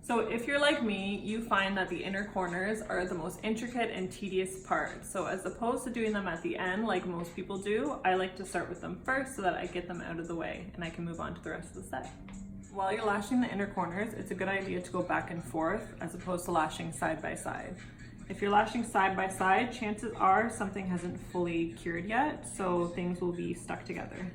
So if you're like me, you find that the inner corners are the most intricate and tedious part. So as opposed to doing them at the end like most people do, I like to start with them first so that I get them out of the way and I can move on to the rest of the set. While you're lashing the inner corners, it's a good idea to go back and forth as opposed to lashing side by side. If you're lashing side by side, chances are something hasn't fully cured yet, so things will be stuck together.